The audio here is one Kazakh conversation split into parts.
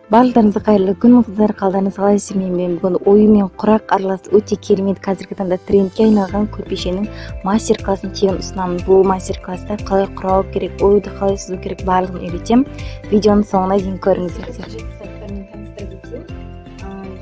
Барлықтарыңызға қайырлы күн, қыздар. Қалдарыңыз қалайсыздар? Мен бүгін ою мен құрақ аралас өте керемет қазіргі таңда трендке айналған көрпешенің мастер классын тегін ұсынамын. Бұл мастер класста қалай құрау керек, оюды қалай сызу керек барлығын үйретемін. Видеоның соңына дейін көріңіздер.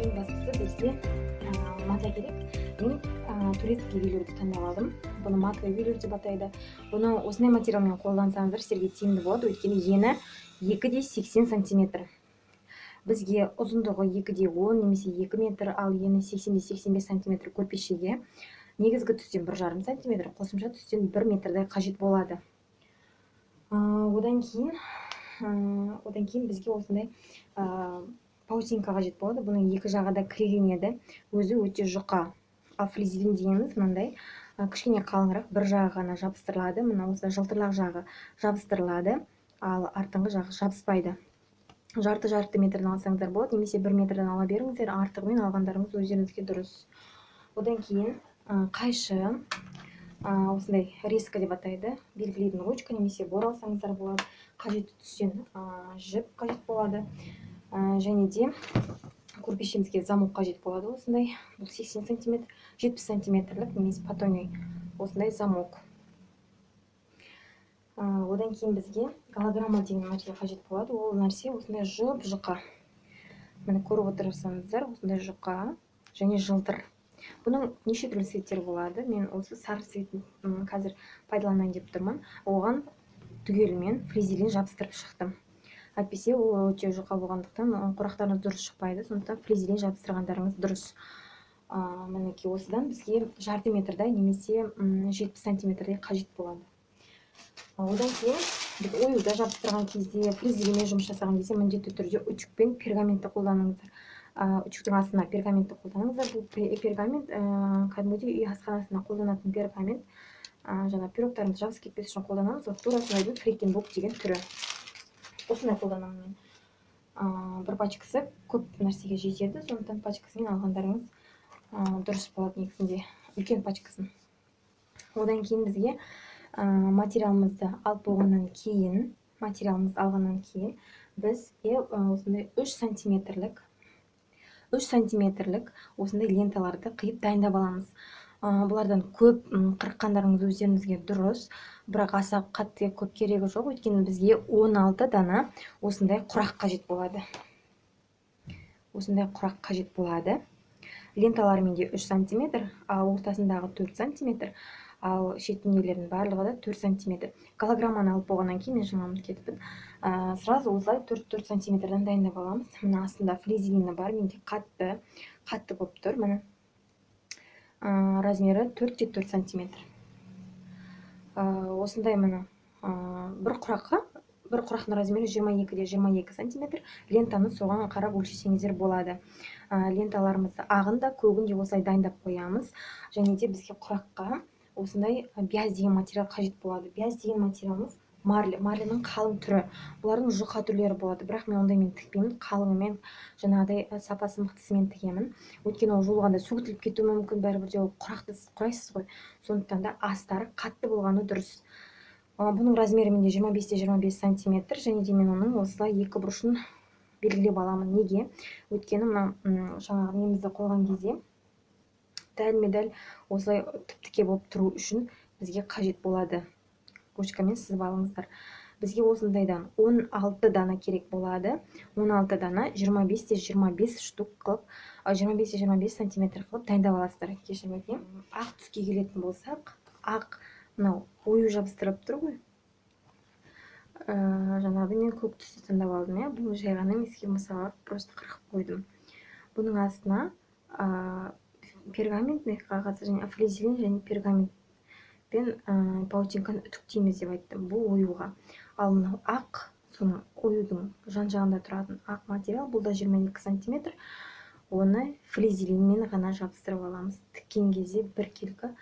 Ең бастысы бізге мата керек. Мен турецкий велюрді таңдап алдым. Бұны матовый велюр деп атайды. Бұны осындай материалмен қолдансаңыздар сіздерге тиімді болады, өйткені ені 2,80 см. Бізге ұзындығы 2,10 немесе 2 метр, ал ені 80-85 см көрпешеге негізгі түстен 1,5 см, қосымша түстен 1 метрдай қажет болады. Одан кейін бізге осындай паутинка қажет болады. Бұның екі жағы да кірленеді, өзі өте жұқа. Ал флизелин дегеніміз мынандай кішкене қалыңырақ, бір жағы ғана жабыстырылады. Мына осы жылтырақ жағы жабыстырылады, ал артыңғы жағы жабыспайды. Жарты метрден алсаңыздар болады, немесе 1 метрден ала беріңіздер, артығымен алғандарыңыз өздеріңізге дұрыс. Одан кейін қайшы, осындай резка деп атайды, белгілейтін ручка немесе бор алсаңыздар болады. Қажетті түстен жіп қажет болады. Және де көрпешемізге замок қажет болады. Осындай, бұл 80 см, 70 см немесе потонный осындай замок. Одан кейін бізге голограмма деген нәрсе қажет болады. Ол нәрсе осындай жұп-жұқа. Міне көріп отырсаңыздар, осындай жұқа және жылтыр. Бұның неше түрлі цветтер болады. Мен осы сары цветін қазір пайдаланайын деп тұрмын. Оған түгелімен флизелин жабыстырып шықтым. Әйтпесе ол өте жұқа болғандықтан құрақтарыңыз дұрыс шықпайды. Сондықтан флизелин жабыстырғандарыңыз дұрыс. Мінекей осыдан бізге жарты метрдай немесе 70 см қажет болады. Одан кейін біз оюда жабыстырған кезде, флизелинмен жұмыс жасаған кезде міндетті түрде үтік пен пергаментті қолданыңыздар. Үтіктің астына пергаментті қолданыңыздар. Бұл пергамент кәдімгідей үй асханасына қолданатын пергамент. Жаңа пирогтарымыз жабысып кетпес үшін қолданамыз. Тура солай фрикенбок деген түрі. Осындай қолданамын мен. Бір пачкасы көп нәрсеге жетеді, сондықтан пачкасымен алғандарыңыз дұрыс болады негізінде, үлкен пачкасын. Одан кейін бізге материалымызды алып болғаннан кейін, біз осындай 3 сантиметрлік осындай ленталарды қиып дайындап аламыз. Бұлардан көп қырыққандарыңыз өздеріңізге дұрыс, бірақ аса қатты көп керегі жоқ, өйткені бізге 16 дана осындай құрақ қажет болады. Ленталарымен де 3 см, ал ортасындағы 4 см, ал шетіндегілердің барлығы да 4 см. Голограмманы алып болғаннан кейін мен жаңа ұмытып кетіппін. Сразу осылай 4 см-дан дайындап аламыз. Мына астында флизелині бар, менде қатты болып тұр. Міне размері 4,4 см. Осындай міне бір құрақтың размері 22-22 см. Лентаны соған қарап өлшесеңіздер болады. Ленталарымызды ағын да көгін де осылай дайындап қоямыз. Және де бізге құраққа осындай бияз деген материал қажет болады. Бияз деген материалымыз марлінің қалың түрі. Бұлардың жұқа түрлері болады, бірақ мен ондаймен тікпеймін. Қалыңымен, жаңағыдай сапасы мықтысымен тігемін. Өйткені ол жуылғанда сөгітіліп кетуі мүмкін, бәрібір де ол құрақты құрайсыз ғой. Сондықтан да астары қатты болғаны дұрыс. Бұның размері менде 25-25 см, және де мен оның осылай екі бұрышын белгілеп аламын. Неге? Өйткені мына жаңағы немізді қойған кезде дәл осылай тіп-тіке болып тұру үшін бізге қажет болады. Ручкамен сызып алыңыздар. Бізге осындайдан 16 дана керек болады. 16 дана 25-25 штук қылып, 25-25 см қылып дайындап аласыздар. Кешірмейтін. Ақ түске келетін болсақ, ақ мынау ою жабыстырып тұр ғой. Жаңағыдай мен көк түсті таңдап алдым. Бұл жай ғана еске мысалға просто қырқып қойдым. Бұның астына пергаментный қағаз және флизелин және пергамент пен паутинканы үтіктейміз деп айттым. Бұл оюға. Ал мынау ақ, соның оюдың жан-жағында тұратын ақ материал, бұл да 22 см. Оны флизелинмен ғана жабыстырып аламыз. Тіккен кезде біркелкі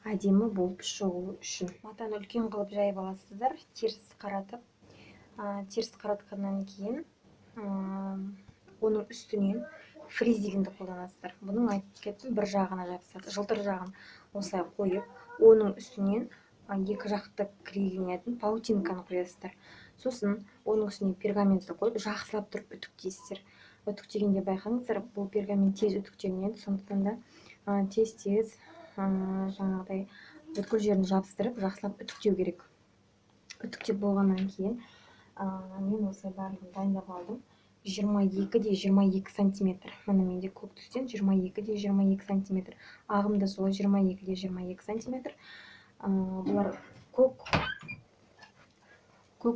әдемі болып шығу үшін. Матаны үлкен қылып жайып аласыздар, теріс қаратқаннан кейін оның үстінен флизелинді қолданасыздар. Бұның айтып кеттім, бір жағына жабысады. Жылтыр жағын осылай қойып, оның үстінен екі жақты кірегенетін паутинканы қоясыздар. Сосын оның үстіне пергаментті қойып жақсылап тұрып үтіктейсіздер. Үтіктегенде байқаңыздар, бұл пергамент тез үтіктелінеді, сондықтан да тез жаңағыдай бүткіл жерін жабыстырып жақсылап үтіктеу керек. Үтіктеп болғаннан кейін мен осылай барлығын дайындап алдым. 22-22 сантиметр. Міне менде көк түстен 22-22 сантиметр. Ағымда солай 22-22 сантиметр. Бұлар көк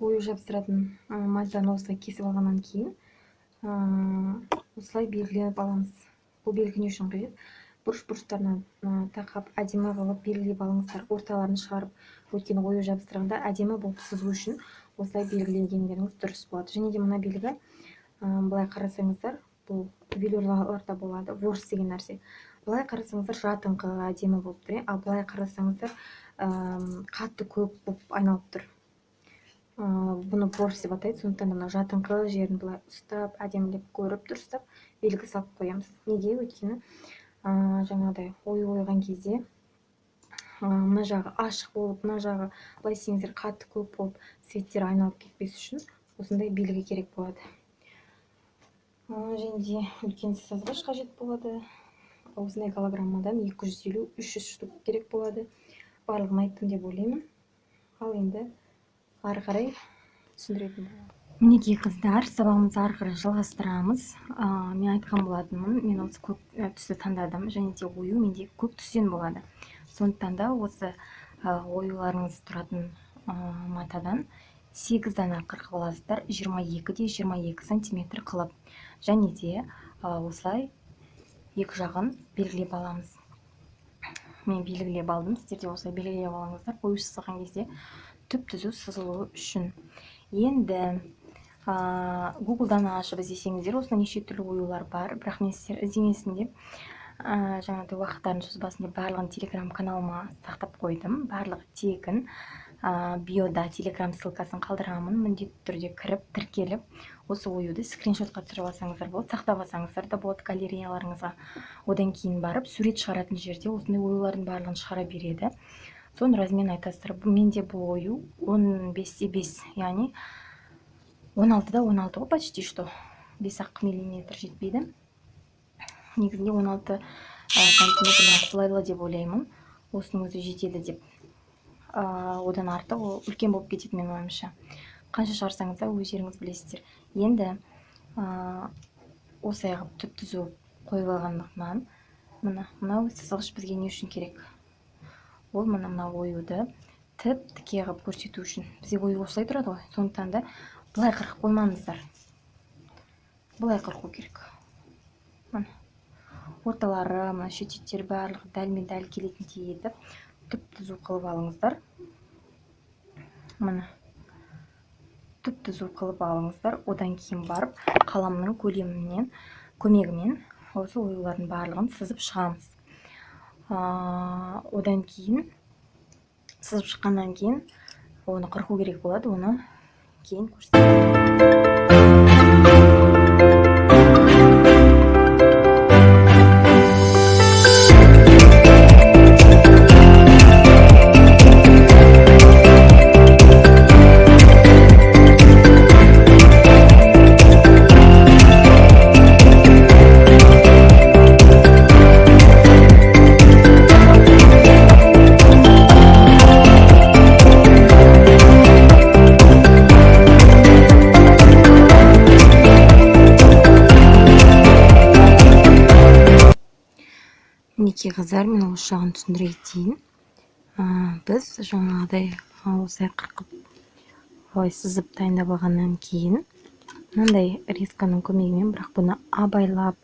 ою жабыстыратын мальтаны осылай кесіп алғаннан кейін осылай белгілеп аламыз. Бұл белгі не үшін қажет? Бұрыш-бұрыштарына тақап әдемі қылып белгілеп алыңыздар. Орталарын шығарып, өйткені ою жабыстырғанда әдемі болып сызу үшін осылай белгілегендеріңіз дұрыс болады. Және де мына белгі былай қарасаңыздар, бұл велюрларда болады, ворс деген нәрсе. Былай қарасаңыздар жатыңқы әдемі болып тұр, ал былай қарасаңыздар қатты көк болып айналып тұр. Бұны ворс деп атайды, сондықтан мына жатыңқы жерін былай ұстап, әдемілеп көріп дұрыстап белгі салып қоямыз. Неге? Өйткені жаңағыдай ою ойған кезде мына жағы ашық болып, мына жағы былай сеңіздер қатты көк болып, цветтер айналып кетпес үшін осындай белгі керек болады. Және де үлкен сызғыш қажет болады. Осындай голограммадан 250-300 штук керек болады. Барлығын айттым деп ойлаймын. Ал енді ары қарай түсіндіретін боламын. Мінекей қыздар, сабағымызды ары қарай жалғастырамыз. Мен айтқан болатынмын, мен осы көк түсті таңдадым, және де ою менде көк түстен болады. Сондықтан да осы оюларыңыз тұратын матадан 8 дана қырқып аласыздар, 22-22 сантиметр қылып. Және де осылай екі жағын белгілеп аламыз. Мен белгілеп алдым, сіздер де осылай белгілеп алыңыздар. Ою сызған кезде түп түзу сызылуы үшін. Енді Google-дан ашып іздесеңіздер, осында неше түрлі оюлар бар, бірақ мен сіздер іздемесін деп жаңағыдай уақыттарын созбасын деп барлығын телеграм каналыма сақтап қойдым. Барлығы тегін. Биода телеграм ссылкасын қалдырамын. Міндетті түрде кіріп, тіркеліп, осы оюды скриншотқа түсіріп алсаңыздар болады, сақтап алсаңыздар да болады галереяларыңызға. Одан кейін барып, сурет шығаратын жерде осындай оюлардың барлығын шығара береді. Соны размен айтасыздар. Менде бұл ою 15-5, яғни 16-16 ғой, почти что 5-ақ миллиметр жетпейді. Негізінде 16 сантиметрден қолайлы деп ойлаймын. Осының өзі жетеді деп. Одан артық ол үлкен болып кетеді менің ойымша. Қанша шығарсаңыз да өздеріңіз білесіздер. Енді осы аяғы түп түзу қойып алғандықтан мынау сызғыш бізге не үшін керек? Ол мына оюды тіп-тіке қылып көрсету үшін. Бізде ою осылай тұрады ғой. Сондықтан да былай қырқып қоймаңыздар. Былай қырқу керек. Орталары, шететтер барлығы дәлме-дәл келетіндей етіп түп-түзу қылып алыңыздар. Міне түп-түзу қылып алыңыздар. Одан кейін барып қаламның көмегімен осы оюлардың барлығын сызып шығамыз. Одан кейін сызып шыққаннан кейін оны қырқу керек болады, оны кейін көрсетемін. Мінекей қыздар, мен осы жағын түсіндіре кетейін. Біз жаңағыдай осылай қырқып сызып дайындап алғаннан кейін мынандай резканың көмегімен, бірақ бұны абайлап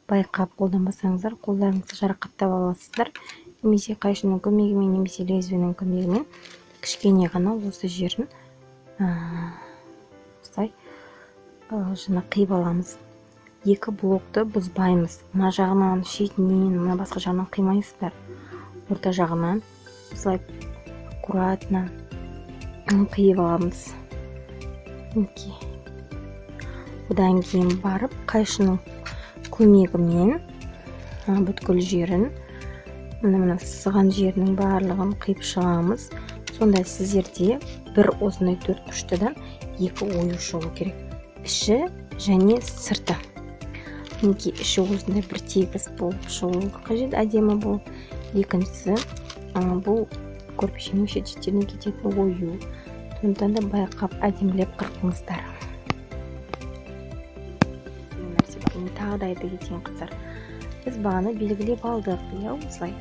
байқап қолданбасаңыздар, қолдарыңызды жарақаттап аласыздар. Немесе қайшының көмегімен, немесе лезвияның көмегімен кішкене ғана осы жерін осылай жаңа қиып аламыз. Екі блокты бұзбаймыз. Мына жағынан шетінен, мына басқа жағынан қимайсыздар. Орта жағынан осылай аккуратно қиып аламыз. Одан кейін барып қайшының көмегімен бүткіл жерін, мына сызған жерінің барлығын қиып шығамыз. Сонда сіздерде бір осындай 4 бұрыштыдан 2 ою шығу керек. Іші және сырты. Мінекей іші осындай бір тегіс болып шығуы қажет, әдемі болып. Екіншісі бұл көрпешенің шет-шеттеріне кететін ою. Сондықтан да байқап әдемілеп қырқыңыздар. Тағы да айта кетейін қыздар, біз бағана белгілеп алдық, осылай.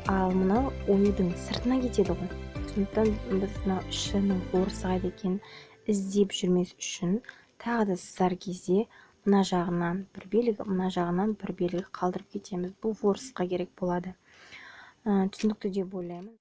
Ал мынау оюдың сыртына кетеді ғой. Сондықтан біз мынау ішінің орысы қайда екенін іздеп жүрмес үшін тағы да сызар кезде мына жағынан бір белгі, мына жағынан бір белгі қалдырып кетеміз. Бұл орысқа керек болады. Түсінікті деп ойлаймын.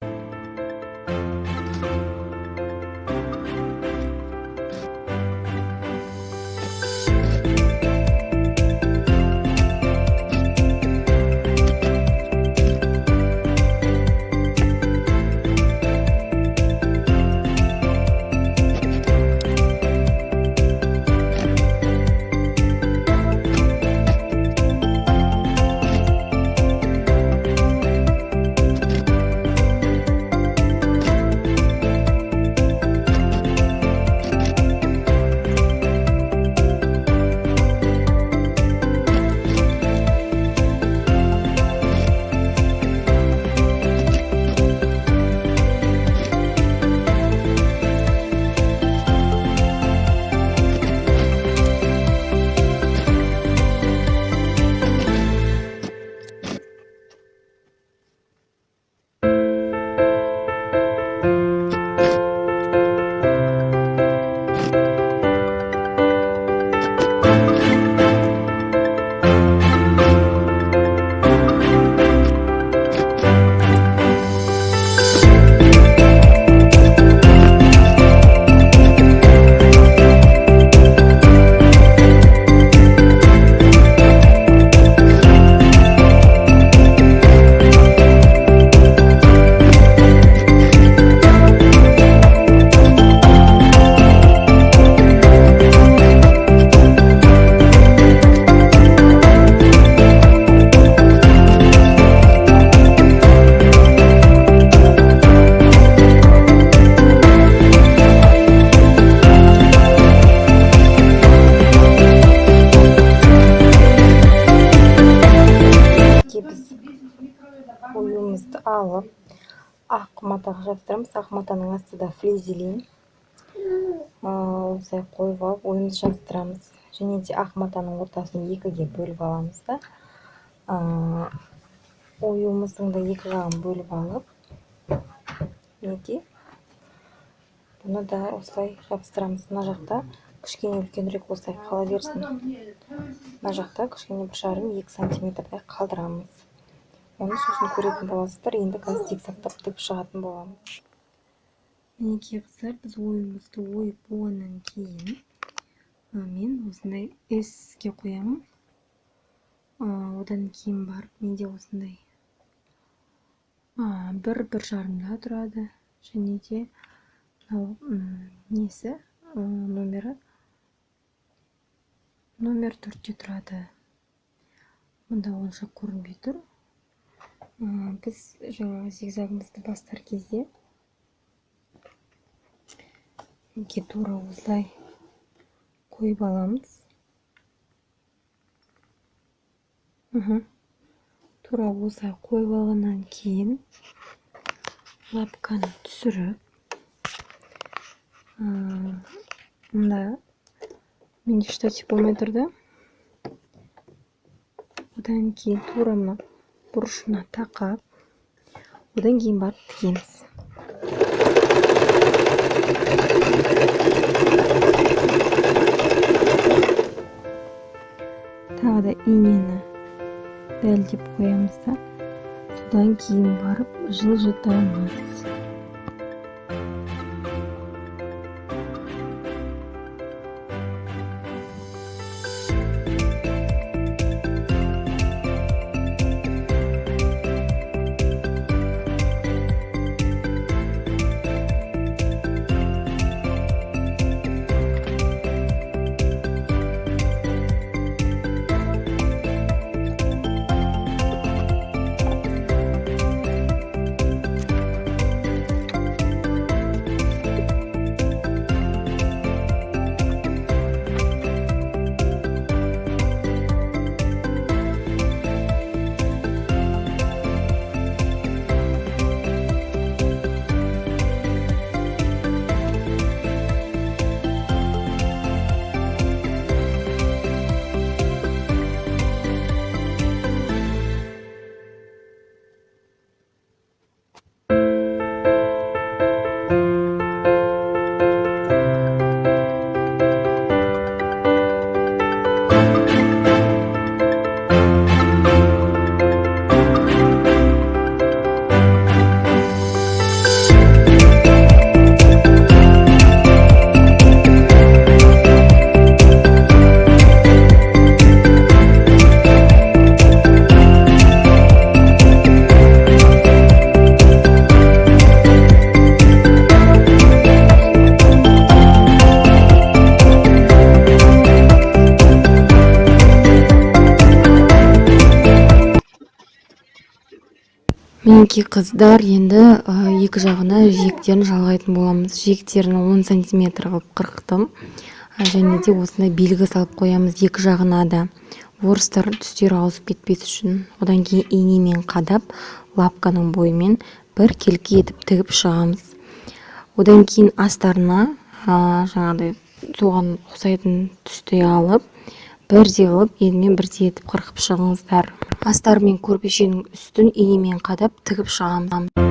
Оюмызды алып, ақ матаға жабыстырамыз. Ақ матаның астында флизелин. Осылай қойып алып, ойымызды жабыстырамыз. Және де ақ матаның ортасын екіге бөліп аламыз да. Оюмыздың да екі жағын бөліп алып, неге? Бұны да осылай жабыстырамыз. Мына жақта кішкене үлкенірек осылай қала берсін. Мына жақта кішкене 1,5-2 сантиметрдай қалдырамыз. Оны сосын көретін боласыздар. Енді қазір зигзагтап тігіп шығатын боламыз. Мінекей қыздар, біз ойымызды ойып болғаннан кейін мен осындай S-ге қоямын. Одан кейін барып менде осындай 1,5-да тұрады. Және де несі номер 4-те тұрады. Мұнда онша көрінбей тұр. Біз жаңағы зигзагымызды бастар кезде тура осылай қойып аламыз. Тура осылай қойып алғаннан кейін лапканы түсіріп, мында менде штатив болмай тұрды. Одан кейін тура мына бұрышына тақап, одан кейін барып тігеміз. Тағы да инені дәлдеп қоямыз да, содан кейін барып жылжытамыз. Мінекей қыздар, енді екі жағына жиектерін жалғайтын боламыз. Жиектерін 10 сантиметр қылып қырықтым. Және де осындай белгі салып қоямыз екі жағына да. Орыстар түстері ауысып кетпес үшін. Одан кейін инемен қадап, лапканың бойымен бір келке етіп тігіп шығамыз. Одан кейін астарына жаңағыдай соған ұқсайтын түсті алып, бірде қылып, елмен бірде етіп қырқып шығыңыздар. Астар мен көрпешенің үстін инемен қадап тігіп шығамыз.